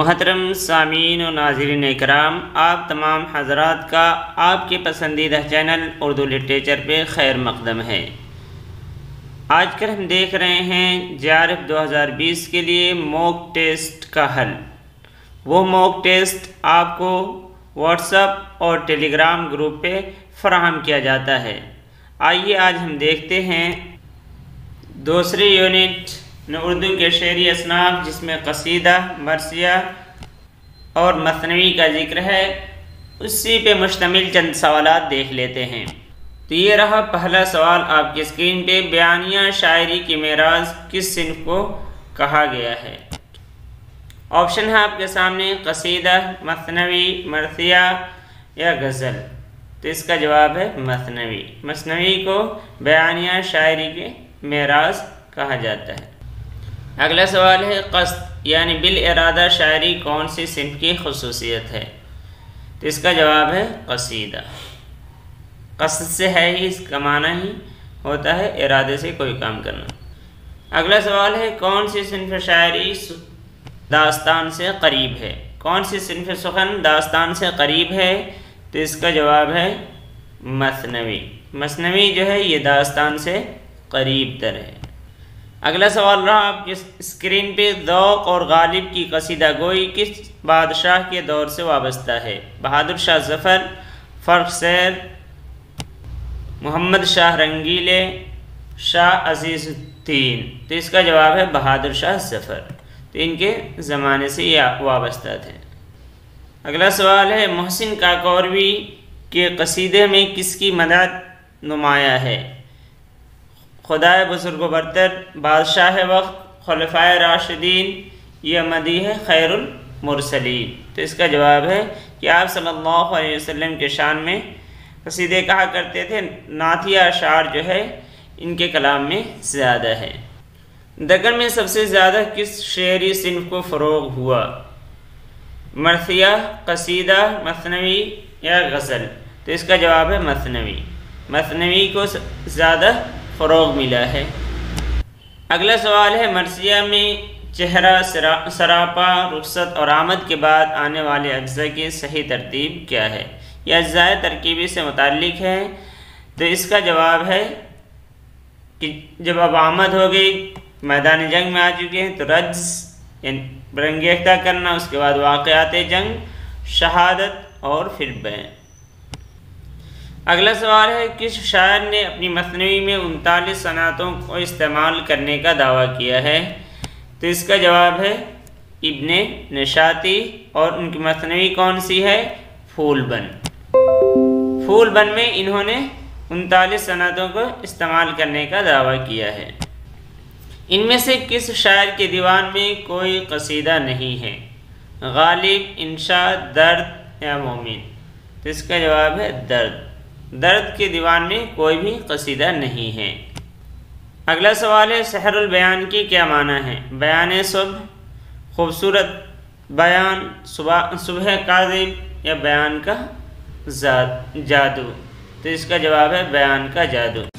محترم سامعین و ناظرین اکرام، آپ تمام حضرات کا آپ کے پسندیدہ چینل اردو لٹریچر پہ خیر مقدم ہے۔ آج کل ہم دیکھ رہے ہیں JRF 2020 کے لیے موک ٹیسٹ کا حل۔ وہ موک ٹیسٹ آپ کو واٹس ایپ اور ٹیلی گرام گروپ پہ فراہم کیا جاتا ہے۔ آئیے آج ہم دیکھتے ہیں دوسری یونٹ اردو کے شعری اصناف، جس میں قصیدہ، مرثیہ اور مثنوی کا ذکر ہے، اسی پہ مشتمل چند سوالات دیکھ لیتے ہیں۔ تو یہ رہا پہلا سوال آپ کی اسکرین پہ، بیانیہ شاعری کی معراج کس صنف کو کہا گیا ہے؟ آپشن ہے آپ کے سامنے قصیدہ، مثنوی، مرثیہ یا غزل۔ تو اس کا جواب ہے مثنوی۔ مثنوی کو بیانیہ شاعری کے معراج کہا جاتا ہے۔ اگلا سوال ہے قصد یعنی بالارادہ شاعری کون سی صنف کی خصوصیت ہے؟ تو اس کا جواب ہے قصیدہ۔ قصد سے ہے ہی، اس کا معنی ہی ہوتا ہے ارادے سے کوئی کام کرنا۔ اگلا سوال ہے کون سی صنف شاعری داستان سے قریب ہے؟ کون سی صنف سخن داستان سے قریب ہے؟ تو اس کا جواب ہے مثنوی۔ مثنوی جو ہے یہ داستان سے قریب تر ہے۔ اگلا سوال رہا آپ کی اسکرین پہ، ذوق اور غالب کی قصیدہ گوئی کس بادشاہ کے دور سے وابستہ ہے؟ بہادر شاہ ظفر، فرخ سیر، محمد شاہ رنگیلے، شاہ عزیز الدین۔ تو اس کا جواب ہے بہادر شاہ ظفر۔ تو ان کے زمانے سے یہ وابستہ تھے۔ اگلا سوال ہے محسن کاکوروی کے قصیدے میں کس کی مدح نمایاں ہے؟ خدائے بزرگ و برتر، بادشاہ وقت، خلفائے راشدین، یہ مدیح ہے خیر المرسلین۔ تو اس کا جواب ہے کہ آپ صلی اللہ علیہ وسلم کے شان میں قصیدے کہا کرتے تھے۔ نعتیہ اشعار جو ہے ان کے کلام میں زیادہ ہے۔ دکن میں سب سے زیادہ کس شعری صنف کو فروغ ہوا؟ مرثیہ، قصیدہ، مثنوی یا غزل؟ تو اس کا جواب ہے مثنوی۔ مثنوی کو زیادہ فروغ ملا ہے۔ اگلا سوال ہے مرثیہ میں چہرہ، سراپا، رخصت اور آمد کے بعد آنے والے اجزاء کی صحیح ترتیب کیا ہے؟ یہ اجزاء ترکیبی سے متعلق ہے۔ تو اس کا جواب ہے کہ جب اب آمد ہو گئی، میدان جنگ میں آ چکے ہیں، تو رجز یعنی برانگیختہ کرنا، اس کے بعد واقعات جنگ، شہادت اور پھر بیان۔ اگلا سوال ہے کس شاعر نے اپنی مثنوی میں 39 صنعتوں کو استعمال کرنے کا دعویٰ کیا ہے؟ تو اس کا جواب ہے ابن نشاطی، اور ان کی مثنوی کون سی ہے؟ پھول بن۔ پھول بن میں انہوں نے 39 صنعتوں کو استعمال کرنے کا دعویٰ کیا ہے۔ ان میں سے کس شاعر کے دیوان میں کوئی قصیدہ نہیں ہے؟ غالب، انشاء، درد یا مومن؟ تو اس کا جواب ہے درد۔ درد کے دیوان میں کوئی بھی قصیدہ نہیں ہے۔ اگلا سوال ہے سحر البیان کی کیا معنی ہے؟ بیان صبح، خوبصورت بیان، صبح کاذب یا بیان کا جادو؟ تو اس کا جواب ہے بیان کا جادو۔